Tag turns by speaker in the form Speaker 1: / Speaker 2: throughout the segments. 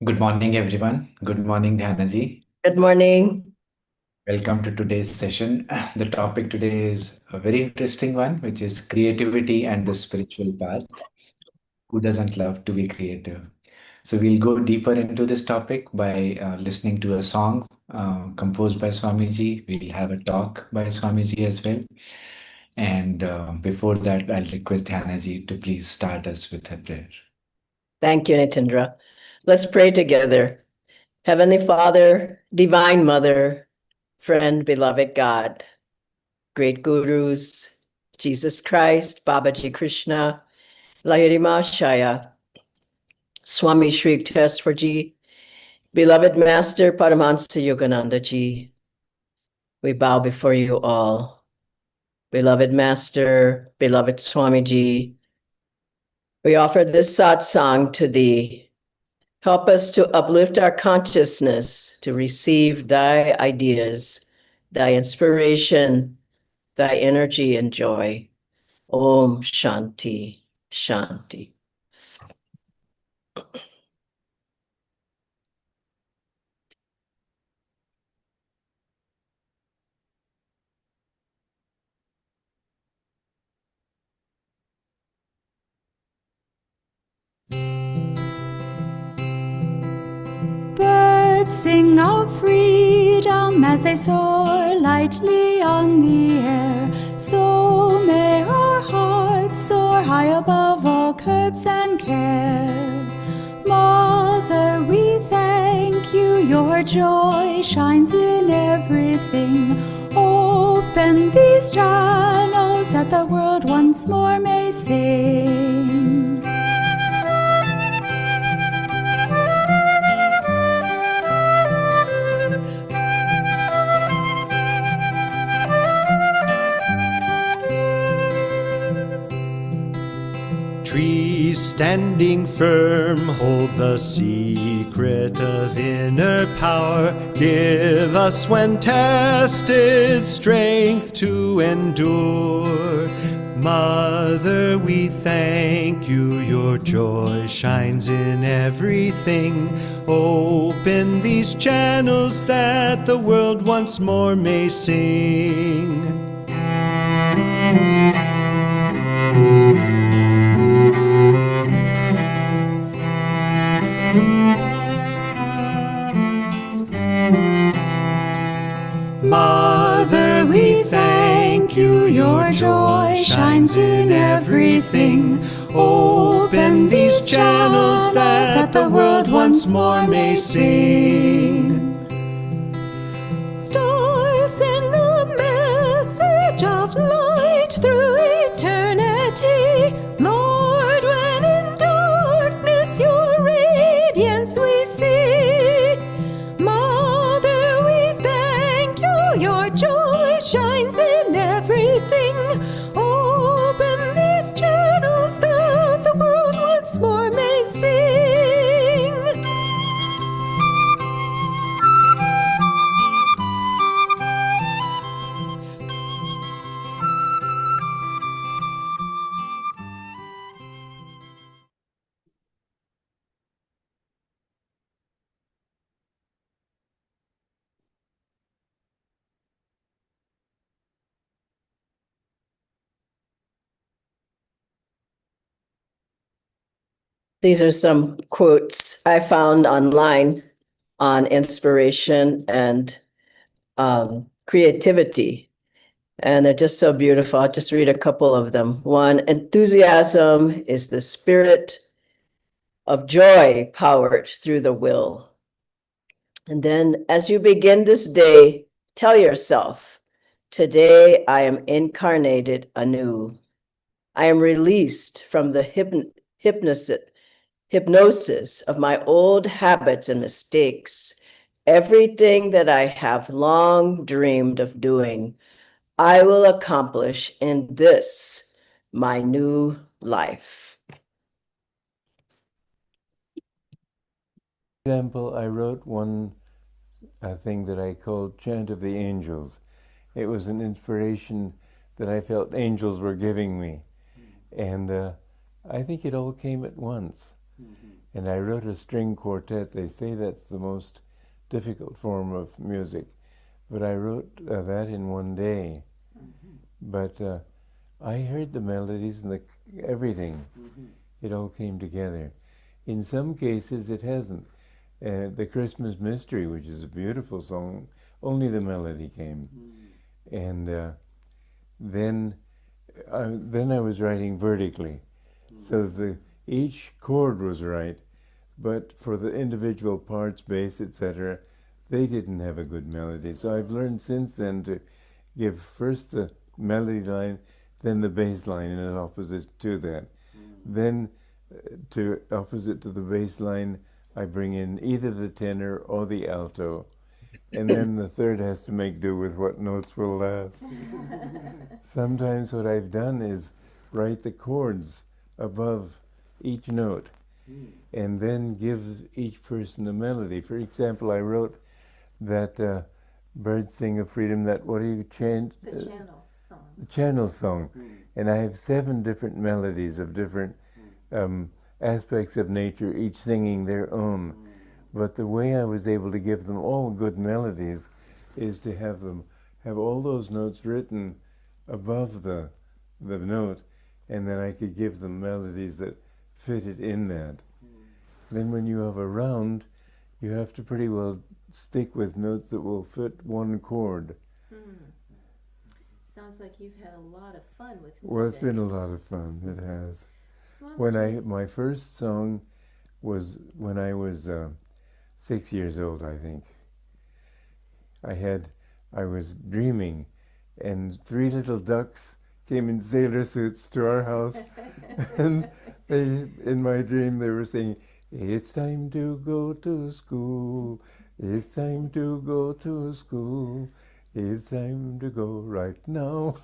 Speaker 1: Good morning, everyone. Good morning, Dhyana ji.
Speaker 2: Good morning.
Speaker 1: Welcome to today's session. The topic today is a very interesting one, which is creativity and the spiritual path. Who doesn't love to be creative? So, we'll go deeper into this topic by listening to a song composed by Swamiji. We'll have a talk by Swamiji as well. And before that, I'll request Dhyana ji to please start us with a prayer.
Speaker 2: Thank you, Nitendra. Let's pray together. Heavenly Father, Divine Mother, friend, beloved God, great gurus, Jesus Christ, Babaji Krishna, Lahirima Shaya, Swami Shri Yukteswarji, beloved Master Paramahansa Yogananda Ji, we bow before you all. Beloved Master, beloved Swamiji, we offer this satsang to thee. Help us to uplift our consciousness to receive thy ideas, thy inspiration, thy energy and joy. Om Shanti, Shanti.
Speaker 3: Birds sing of freedom as they soar lightly on the air. So may our hearts soar high above all curbs and care. Mother, we thank you, your joy shines in everything. Open these channels that the world once more may sing.
Speaker 4: Trees standing firm hold the secret of inner power. Give us, when tested, strength to endure. Mother, we thank you, your joy shines in everything. Open these channels that the world once more may sing. Mother, we thank you, your joy shines in everything. Open these channels that the world once more may sing.
Speaker 3: Stars send a message of light through eternity. Lord, when in darkness your radiance we see. Mother, we thank you, your joy shines in everything. Open these channels that the world once more may sing.
Speaker 2: These are some quotes I found online on inspiration and creativity. And they're just so beautiful. I'll just read a couple of them. One, enthusiasm is the spirit of joy powered through the will. And then as you begin this day, tell yourself, today I am incarnated anew. I am released from the hypnosis of my old habits and mistakes. Everything that I have long dreamed of doing, I will accomplish in this, my new life.
Speaker 5: Example, I wrote one thing that I called Chant of the Angels. It was an inspiration that I felt angels were giving me. And I think it all came at once. And I wrote a string quartet. They say that's the most difficult form of music, but I wrote that in one day. But I heard the melodies and everything. It all came together. In some cases, it hasn't. The Christmas Mystery, which is a beautiful song, only the melody came. And then I was writing vertically, so each chord was right, but for the individual parts, bass, etc., they didn't have a good melody. So I've learned since then to give first the melody line, then the bass line in an opposite to that. Then opposite to the bass line, I bring in either the tenor or the alto, and then the third has to make do with what notes will last. Sometimes what I've done is write the chords above each note and then give each person a melody. For example, I wrote that Birds Sing of Freedom, that, what do you chant?
Speaker 6: The channel song.
Speaker 5: The channel song. And I have 7 different melodies of different aspects of nature, each singing their own. But the way I was able to give them all good melodies is to have all those notes written above the note, and then I could give them melodies that fitted in that. Then when you have a round, you have to pretty well stick with notes that will fit one chord.
Speaker 6: Sounds like you've had a lot of fun with music.
Speaker 5: Well, it's been a lot of fun, it has. My first song was when I was 6 years old, I think. I was dreaming, and 3 little ducks came in sailor suits to our house, and in my dream they were saying, "It's time to go to school, it's time to go to school, it's time to go right now."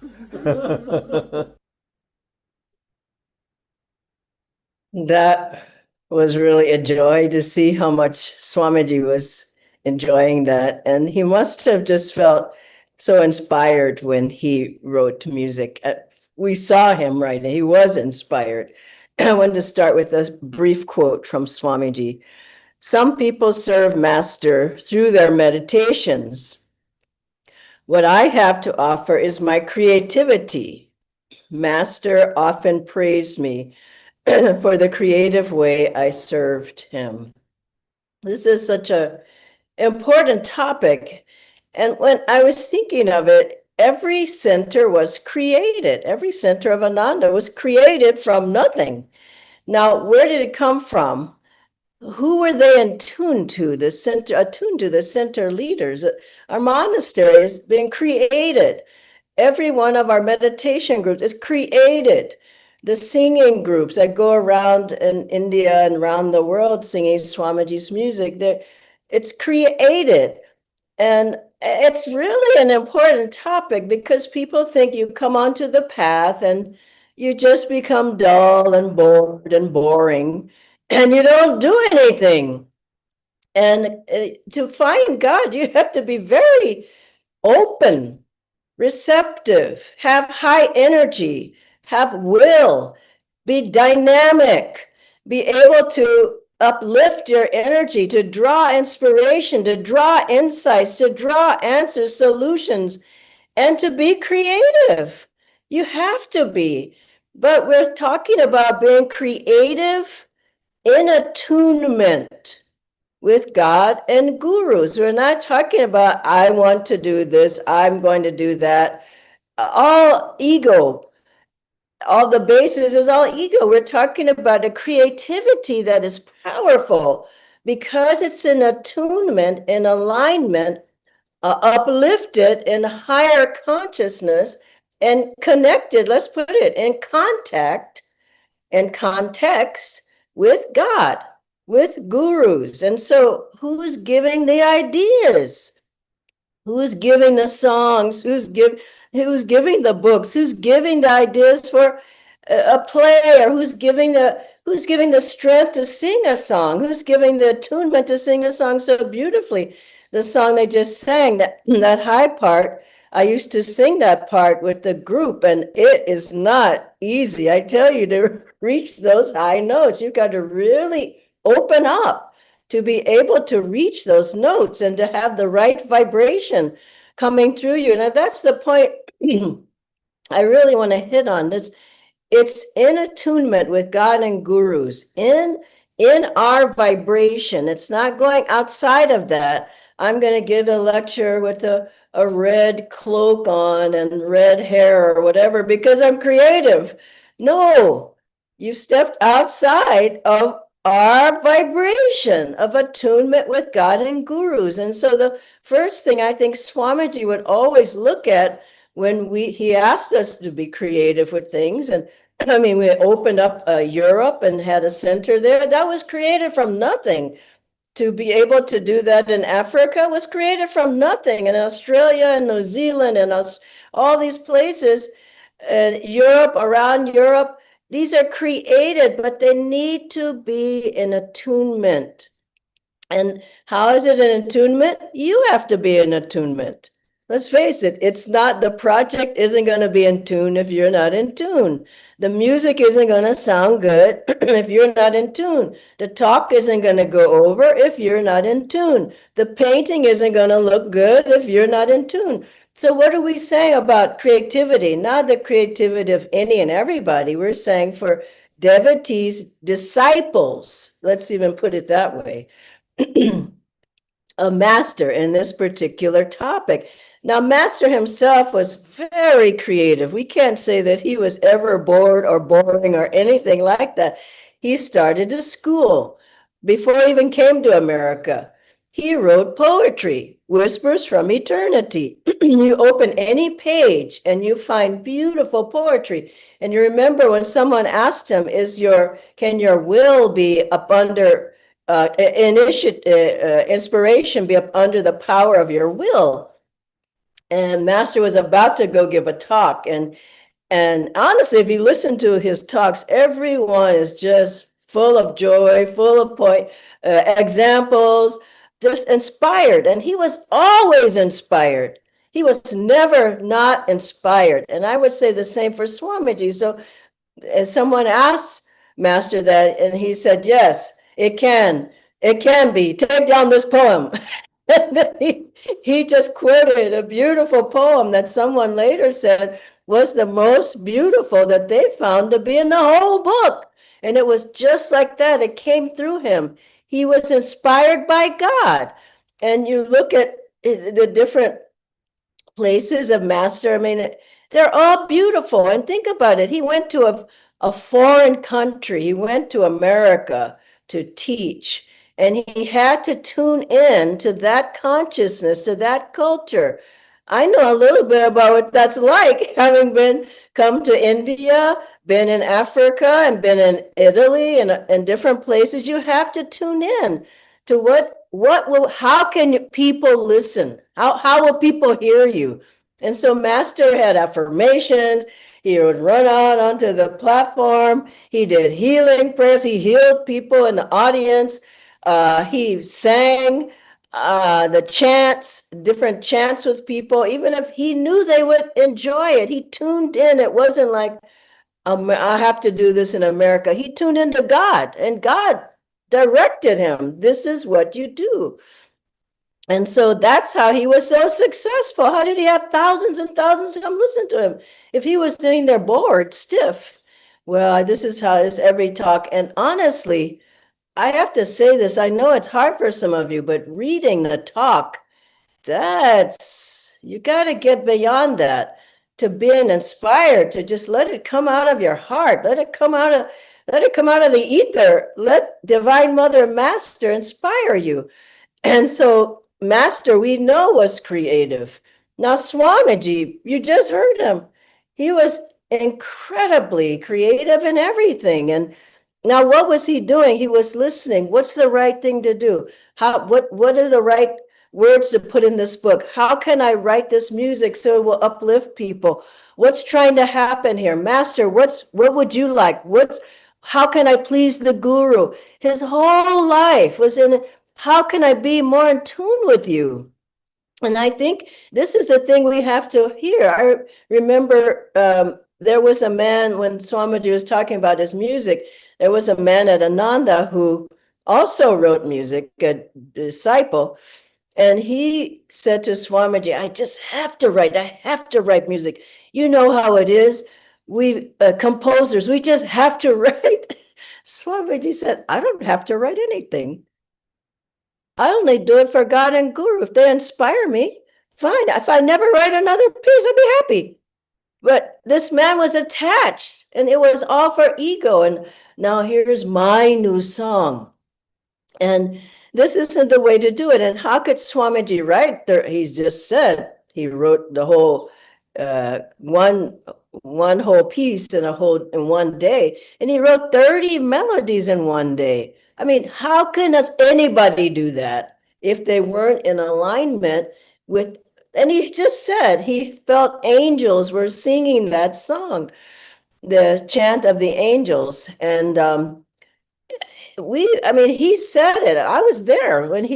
Speaker 2: That was really a joy to see how much Swamiji was enjoying that. And he must have just felt so inspired when he wrote music. We saw him writing, he was inspired. I wanted to start with a brief quote from Swamiji. "Some people serve Master through their meditations. What I have to offer is my creativity. Master often praised me for the creative way I served him." This is such an important topic. And when I was thinking of it, every center was created. Every center of Ananda was created from nothing. Now, where did it come from? Who were they attuned to? Attuned to the center leaders. Our monastery is being created. Every one of our meditation groups is created. The singing groups that go around in India and around the world singing Swamiji's music, it's created. And it's really an important topic because people think you come onto the path and you just become dull and bored and boring and you don't do anything. And to find God, you have to be very open, receptive, have high energy, have will, be dynamic, be able to uplift your energy, to draw inspiration, to draw insights, to draw answers, solutions, and to be creative. You have to be. But we're talking about being creative in attunement with God and gurus. We're not talking about, I want to do this, I'm going to do that. All ego. All the basis is all ego. We're talking about a creativity that is powerful because it's in attunement, in alignment, uplifted in higher consciousness and connected, let's put it, in contact and context with God, with gurus. And so who's giving the ideas? Who's giving the songs? Who's giving the books? Who's giving the ideas for a play? Or who's giving the strength to sing a song? Who's giving the attunement to sing a song so beautifully? The song they just sang, that high part, I used to sing that part with the group, and it is not easy. I tell you, to reach those high notes, you've got to really open up to be able to reach those notes and to have the right vibration coming through you. Now, that's the point I really want to hit on. It's in attunement with God and gurus, in our vibration. It's not going outside of that. I'm going to give a lecture with a red cloak on and red hair or whatever because I'm creative. No, you stepped outside of our vibration of attunement with God and gurus. And so the first thing I think Swamiji would always look at when he asked us to be creative with things, and I mean, we opened up Europe and had a center there. That was created from nothing. To be able to do that in Africa was created from nothing. In Australia and New Zealand and all these places, and Europe, around Europe, these are created, but they need to be in attunement. And how is it an attunement? You have to be in attunement. Let's face it, the project isn't going to be in tune if you're not in tune. The music isn't going to sound good if you're not in tune. The talk isn't going to go over if you're not in tune. The painting isn't going to look good if you're not in tune. So what do we say about creativity? Not the creativity of any and everybody. We're saying for devotees, disciples, let's even put it that way, a master in this particular topic. Now, Master himself was very creative. We can't say that he was ever bored or boring or anything like that. He started a school before he even came to America. He wrote poetry, Whispers from Eternity. You open any page and you find beautiful poetry. And you remember when someone asked him, can your will be up under inspiration be up under the power of your will? And Master was about to go give a talk. And honestly, if you listen to his talks, everyone is just full of joy, full of examples, just inspired. And he was always inspired. He was never not inspired. And I would say the same for Swamiji. So someone asked Master that, and he said, yes, it can be. Take down this poem. And then he just quoted a beautiful poem that someone later said was the most beautiful that they found to be in the whole book. And it was just like that. It came through him. He was inspired by God. And you look at the different places of Master. I mean, they're all beautiful. And think about it. He went to a foreign country. He went to America to teach. And he had to tune in to that consciousness, to that culture. I know a little bit about what that's like, having come to India, been in Africa, and been in Italy and different places. You have to tune in to how can people listen? How will people hear you? And so Master had affirmations. He would run out onto the platform. He did healing prayers. He healed people in the audience. He sang the chants, different chants with people, even if he knew they would enjoy it. He tuned in. It wasn't like, I have to do this in America. He tuned into God, and God directed him. This is what you do. And so that's how he was so successful. How did he have thousands and thousands come listen to him? If he was sitting there bored, stiff. Well, this is how it's every talk. And honestly, I have to say this, I know it's hard for some of you, but reading the talk, you got to get beyond that, to being inspired, to just let it come out of your heart, let it come out of the ether, let Divine Mother Master inspire you. And so Master, we know, was creative. Now Swamiji, you just heard him. He was incredibly creative in everything. And now, what was he doing? He was listening. What's the right thing to do? What are the right words to put in this book? How can I write this music so it will uplift people? What's trying to happen here? Master, what would you like? How can I please the guru? His whole life was in, how can I be more in tune with you? And I think this is the thing we have to hear. I remember there was a man, when Swamiji was talking about his music, there was a man at Ananda who also wrote music, a disciple. And he said to Swamiji, I just have to write. I have to write music. You know how it is. We composers, we just have to write. Swamiji said, I don't have to write anything. I only do it for God and Guru. If they inspire me, fine. If I never write another piece, I'll be happy. But this man was attached, and it was all for ego. And now here's my new song. And this isn't the way to do it. And how could Swamiji write? He just said he wrote the whole one whole piece in one day, and he wrote 30 melodies in one day. I mean, how can anybody do that if they weren't in alignment with? And he just said he felt angels were singing that song, the chant of the angels, and he said it. I was there when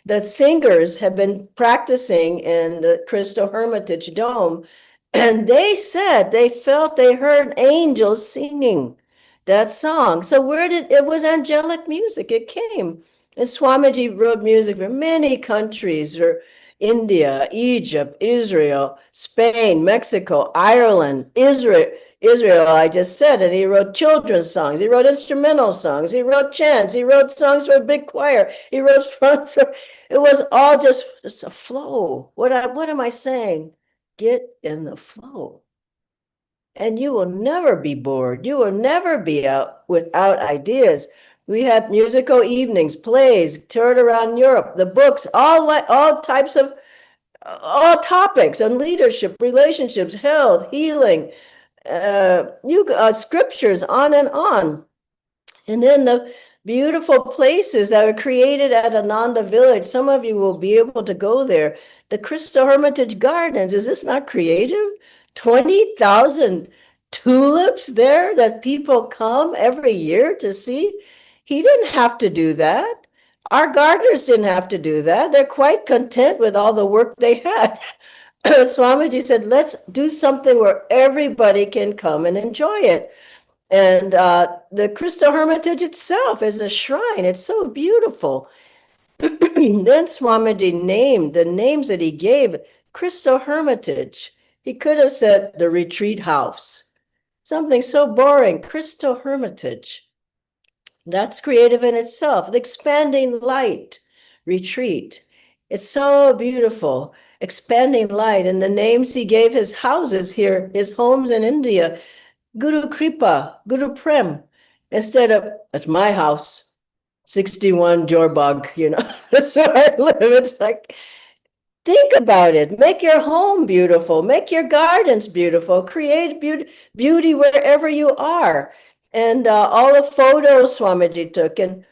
Speaker 2: the singers have been practicing in the Crystal Hermitage Dome, and they said they felt they heard angels singing that song. So it was angelic music. It came. And Swamiji wrote music for many countries, for India, Egypt, Israel, Spain, Mexico, Ireland, Israel, I just said, and he wrote children's songs, he wrote instrumental songs, he wrote chants, he wrote songs for a big choir, he wrote it was all just a flow. What am I saying? Get in the flow. And you will never be bored. You will never be out without ideas. We have musical evenings, plays, toured around Europe, the books, all types of all topics on leadership, relationships, health, healing, scriptures, on and on. And then the beautiful places that are created at Ananda Village. Some of you will be able to go there. The Crystal Hermitage Gardens, is this not creative? 20,000 tulips there that people come every year to see. He didn't have to do that. Our gardeners didn't have to do that. They're quite content with all the work they had. Swamiji said, let's do something where everybody can come and enjoy it. And the Crystal Hermitage itself is a shrine. It's so beautiful. Then Swamiji named the names that he gave Crystal Hermitage. He could have said the retreat house. Something so boring, Crystal Hermitage. That's creative in itself. The expanding light retreat. It's so beautiful. Expanding light. And the names he gave his houses here, his homes in India, Guru Kripa, Guru Prem, instead of, it's my house, 61 Jorbog, that's where I live. It's like, think about it. Make your home beautiful. Make your gardens beautiful. Create beauty wherever you are. And all the photos Swamiji took. And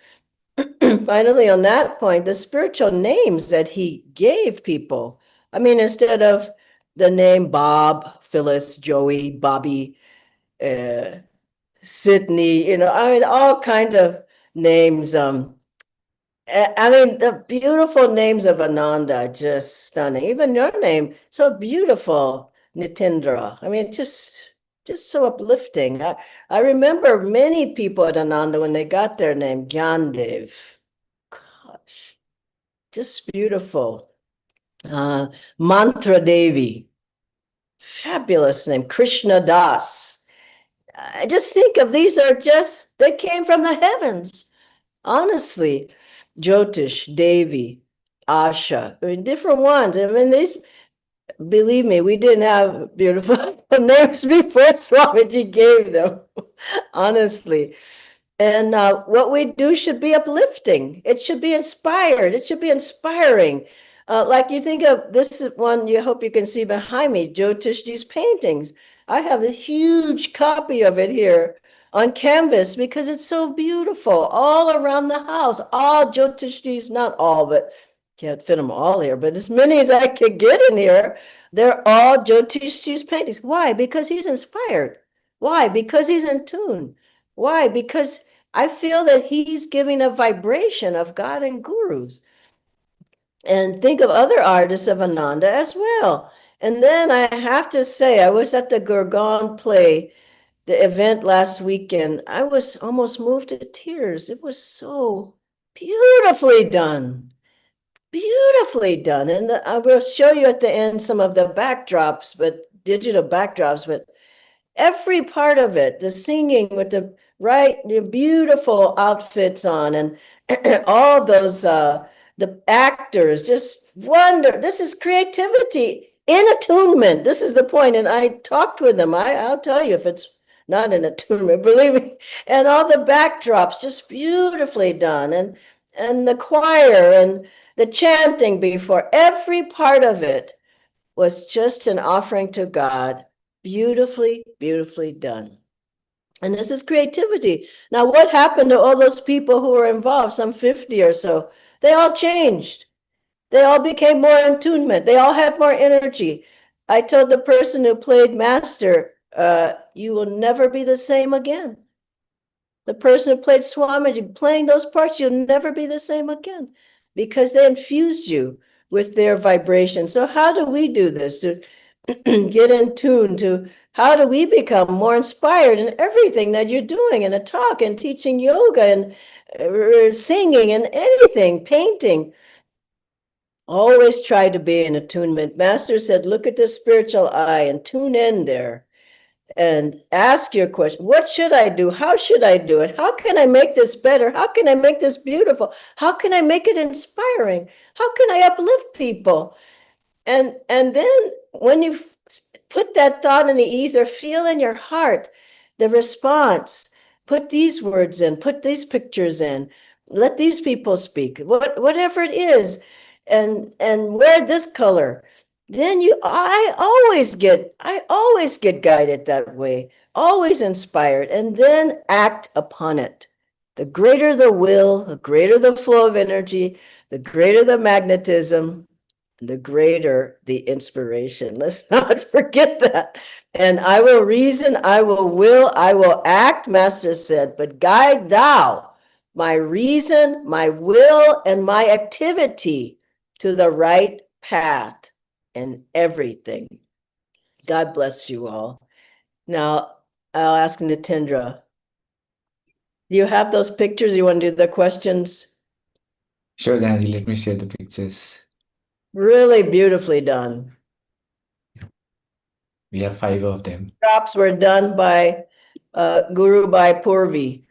Speaker 2: finally, on that point, the spiritual names that he gave people. I mean, instead of the name Bob, Phyllis, Joey, Bobby, Sydney, all kinds of names. The beautiful names of Ananda are just stunning. Even your name, so beautiful, Nitendra. Just so uplifting. I remember many people at Ananda when they got their name, Gyandev. Gosh, just beautiful. Mantra Devi, fabulous name. Krishna Das. I just think of these they came from the heavens. Honestly, Jyotish, Devi, Asha, different ones. Believe me, we didn't have beautiful names before Swamiji gave them, honestly. And what we do should be uplifting. It should be inspired. It should be inspiring. Like you think of this one, you hope you can see behind me, Jyotishji's paintings. I have a huge copy of it here on canvas because it's so beautiful all around the house. All Jyotishji's, not all, but can't fit them all here, but as many as I could get in here, they're all Jyotishji's paintings. Why? Because he's inspired. Why? Because he's in tune. Why? Because I feel that he's giving a vibration of God and gurus. and think of other artists of Ananda as well. And then I have to say, I was at the Gurgaon play, the event last weekend. I was almost moved to tears. It was so beautifully done. Beautifully done. And I will show you at the end some of the backdrops, but digital backdrops, but every part of it, the singing with the beautiful outfits on, and all those the actors, just wonder. This is creativity in attunement. This is the point. And I talked with them. I'll tell you if it's not in attunement, believe me. And all the backdrops just beautifully done, and the choir and the chanting before, every part of it was just an offering to God. Beautifully, beautifully done. And this is creativity. Now, what happened to all those people who were involved, some 50 or so? They all changed. They all became more in attunement. They all had more energy. I told the person who played master, you will never be the same again. The person who played Swamiji, playing those parts, you'll never be the same again, because they infused you with their vibration. So how do we do this to get in tune to, how do we become more inspired in everything that you're doing, in a talk and teaching yoga and singing and anything, painting? Always try to be in attunement. Master said, look at the spiritual eye and tune in there and ask your question. What should I do? How should I do it? How can I make this better? How can I make this beautiful? How can I make it inspiring? How can I uplift people? And then when you put that thought in the ether, feel in your heart the response. Put these words in, put these pictures in, let these people speak, whatever it is, and wear this color. Then I always get guided that way, always inspired, and then act upon it. The greater the will, the greater the flow of energy, the greater the magnetism, the greater the inspiration. Let's not forget that. And I will reason, I will act, Master said, but guide thou my reason, my will, and my activity to the right path in everything. God bless you all. Now, I'll ask Nitendra, do you have those pictures? You want to do the questions?
Speaker 1: Sure, Dhanji, let me share the pictures.
Speaker 2: Really beautifully done.
Speaker 1: We have 5 of them.
Speaker 2: Drops were done by Guru by Purvi.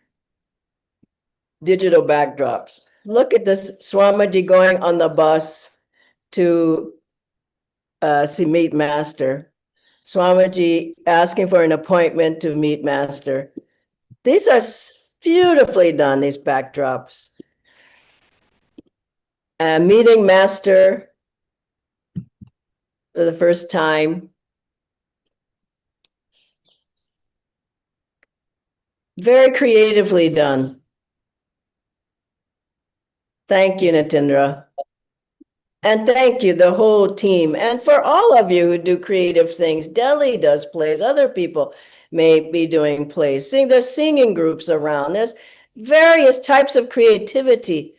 Speaker 2: Digital backdrops. Look at this Swamiji going on the bus to meet Master. Swamiji asking for an appointment to meet Master. These are beautifully done, these backdrops. Meeting Master for the first time. Very creatively done. Thank you, Nitendra. And thank you, the whole team. And for all of you who do creative things, Delhi does plays, other people may be doing plays. There's singing groups around. There's various types of creativity.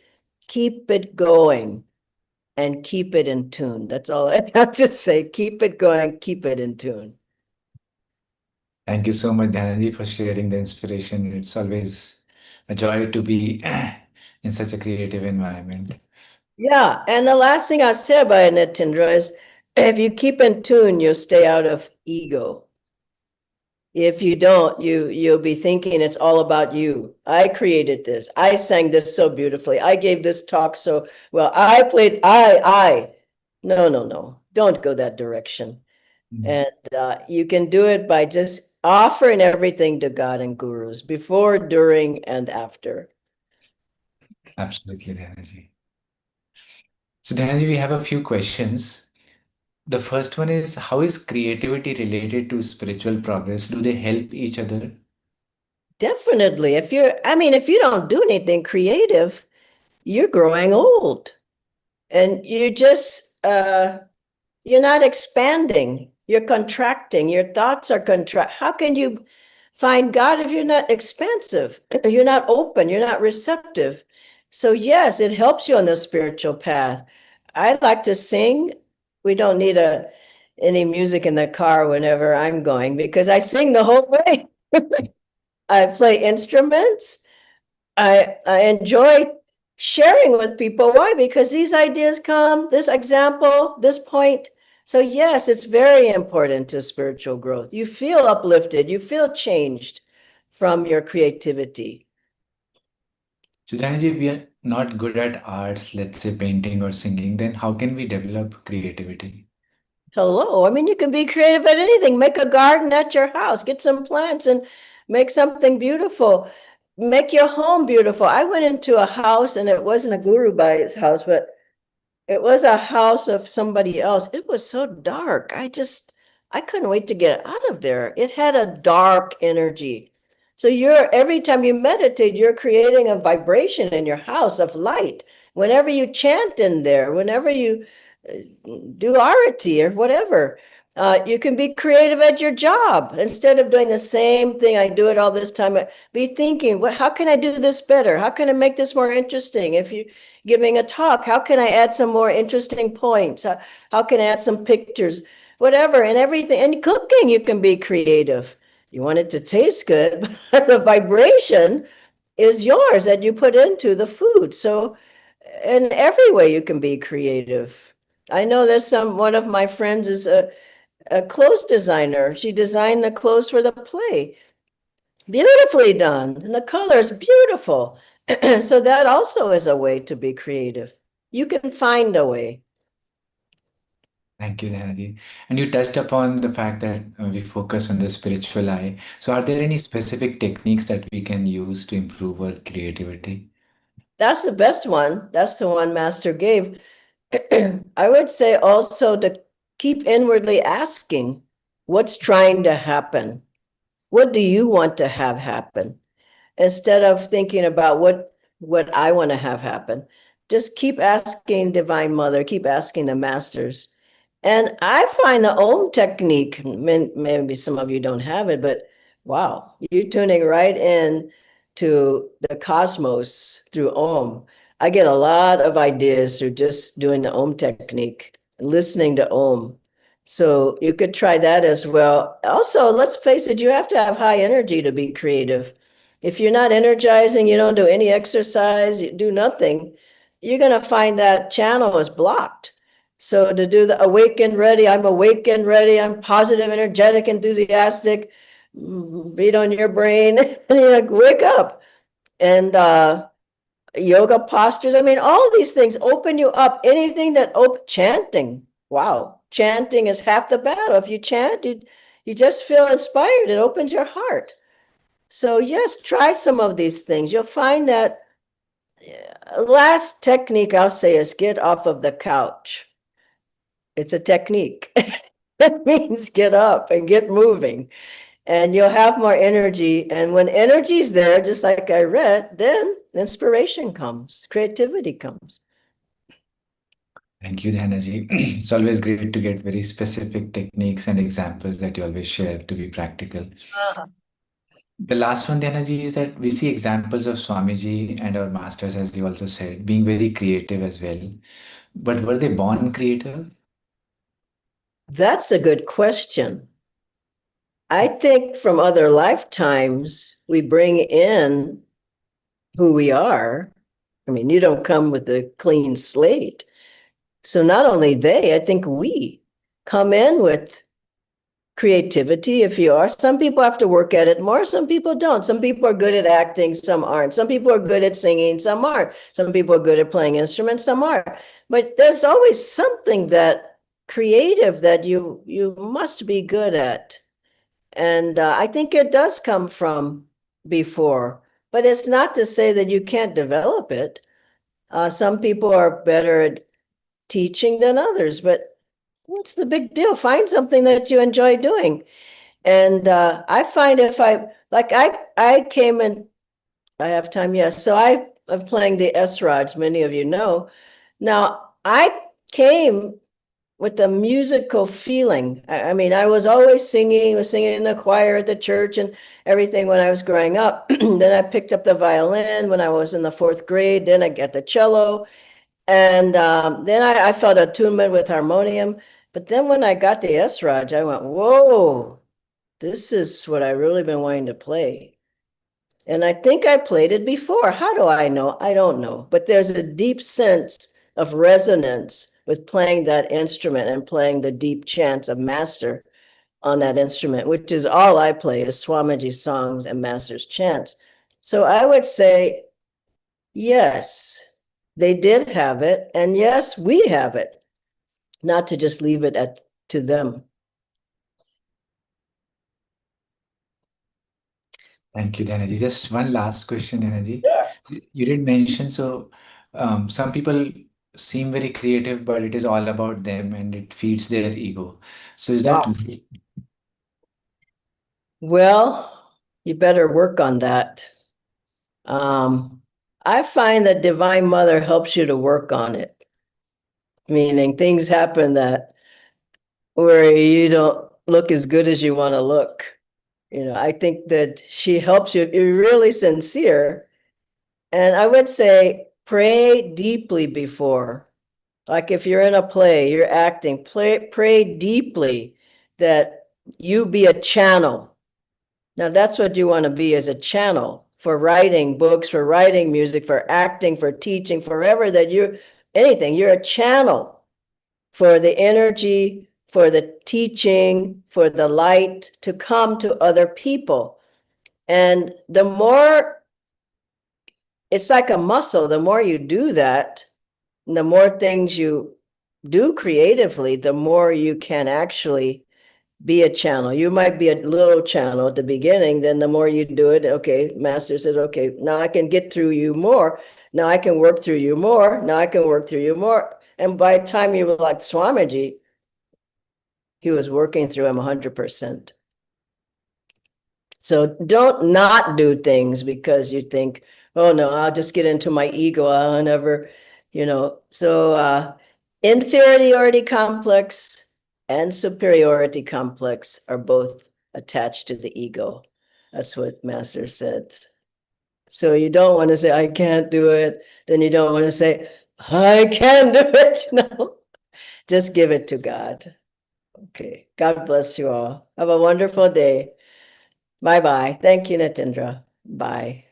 Speaker 2: Keep it going and keep it in tune. That's all I have to say. Keep it going, keep it in tune.
Speaker 1: Thank you so much, Dhanaji, for sharing the inspiration. It's always a joy to be in such a creative environment.
Speaker 2: Yeah, and the last thing I'll say about Nitendra is, if you keep in tune, you'll stay out of ego. If you don't, you'll be thinking it's all about you. I created this. I sang this so beautifully. I gave this talk so well. I played, I. No. Don't go that direction. And you can do it by just offering everything to God and gurus before, during, and after.
Speaker 1: Absolutely, Dhanaji. So, Dhanaji, we have a few questions. The first one is, how is creativity related to spiritual progress? Do they help each other?
Speaker 2: Definitely. If you don't do anything creative, you're growing old. And you're not expanding. You're contracting. Your thoughts are How can you find God if you're not expansive? You're not open. You're not receptive. So yes, it helps you on the spiritual path. I like to sing. We don't need any music in the car whenever I'm going because I sing the whole way. I play instruments. I enjoy sharing with people. Why? Because these ideas come, this example, this point. So yes, it's very important to spiritual growth. You feel uplifted, you feel changed from your creativity.
Speaker 1: So Janaji, if we are not good at arts, let's say painting or singing, then how can we develop creativity?
Speaker 2: Hello. I mean, you can be creative at anything. Make a garden at your house, get some plants and make something beautiful. Make your home beautiful. I went into a house and it wasn't a Guru Bhai's house, but it was a house of somebody else. It was so dark. I couldn't wait to get out of there. It had a dark energy. So every time you meditate, you're creating a vibration in your house of light. Whenever you chant in there, whenever you do arati or whatever, you can be creative at your job. Instead of doing the same thing, I do it all this time, be thinking, how can I do this better? How can I make this more interesting? If you're giving a talk, how can I add some more interesting points? How can I add some pictures? Whatever, and everything. And cooking, you can be creative. You want it to taste good, but the vibration is yours that you put into the food. So in every way you can be creative. I know one of my friends is a clothes designer. She designed the clothes for the play. Beautifully done. And the color is beautiful. So that also is a way to be creative. You can find a way.
Speaker 1: Thank you, Dhanaji. And you touched upon the fact that we focus on the spiritual eye. So are there any specific techniques that we can use to improve our creativity?
Speaker 2: That's the best one. That's the one Master gave. I would say also to keep inwardly asking, what's trying to happen? What do you want to have happen? Instead of thinking about what I want to have happen. Just keep asking Divine Mother, keep asking the masters. And I find the Om technique, maybe some of you don't have it, but wow, you're tuning right in to the cosmos through Om. I get a lot of ideas through just doing the Om technique, listening to Om. So you could try that as well. Also, let's face it, you have to have high energy to be creative. If you're not energizing, you don't do any exercise, you do nothing, you're going to find that channel is blocked. So to do the awaken ready, I'm positive, energetic, enthusiastic, beat on your brain, wake up. And yoga postures, I mean, all these things open you up. Anything that chanting, wow, chanting is half the battle. If you chant, you just feel inspired. It opens your heart. So yes, try some of these things. You'll find that last technique I'll say is get off of the couch. It's a technique. It means get up and get moving, and you'll have more energy. And when energy's there, just like I read, then inspiration comes, creativity comes.
Speaker 1: Thank you, Dhanaji. It's always great to get very specific techniques and examples that you always share to be practical. The last one, Dhanaji, is that we see examples of Swamiji and our masters, as you also said, being very creative as well. But were they born creative?
Speaker 2: That's a good question. I think from other lifetimes, we bring in who we are. I mean, you don't come with a clean slate. So not only they, I think we come in with creativity. If you are, some people have to work at it more, some people don't. Some people are good at acting, some aren't. Some people are good at singing, some aren't. Some people are good at playing instruments, some aren't. But there's always something that creative that you must be good at. And I think it does come from before, but it's not to say that you can't develop it. Some people are better at teaching than others, but what's the big deal? Find something that you enjoy doing. And I find I came in, I have time, yes. So I'm playing the S-Rods, many of you know. Now, I came with the musical feeling. I mean, I was always singing, in the choir at the church and everything when I was growing up. Then I picked up the violin when I was in the 4th grade. Then I got the cello. And then I felt attunement with harmonium. But then when I got the S-Raj, I went, whoa, this is what I really been wanting to play. And I think I played it before. How do I know? I don't know. But there's a deep sense of resonance with playing that instrument and playing the deep chants of Master on that instrument, which is all I play is Swamiji's songs and Master's chants. So I would say, yes, they did have it. And yes, we have it. Not to just leave it to them.
Speaker 1: Thank you, Dhanaji. Just one last question, Dhanaji.
Speaker 2: Sure.
Speaker 1: You did mention, so some people seem very creative, but it is all about them and it feeds their ego. So is that
Speaker 2: Well, you better work on that. I find that Divine Mother helps you to work on it. Meaning things happen that where you don't look as good as you want to look. I think that she helps you if you're really sincere. And I would say pray deeply before. Like if you're in a play, you're acting, pray deeply that you be a channel. Now that's what you want to be, as a channel for writing books, for writing music, for acting, for teaching, forever that anything, you're a channel for the energy, for the teaching, for the light to come to other people. And the more, it's like a muscle, the more you do that, the more things you do creatively, the more you can actually be a channel. You might be a little channel at the beginning, then the more you do it, okay, Master says, okay, now I can get through you more. Now I can work through you more. Now I can work through you more. And by the time you were like Swamiji, he was working through him 100%. So don't not do things because you think, oh no, I'll just get into my ego. I'll never, So inferiority complex and superiority complex are both attached to the ego. That's what Master said. So you don't want to say, I can't do it. Then you don't want to say, I can do it. Just give it to God. Okay. God bless you all. Have a wonderful day. Bye-bye. Thank you, Natindra. Bye.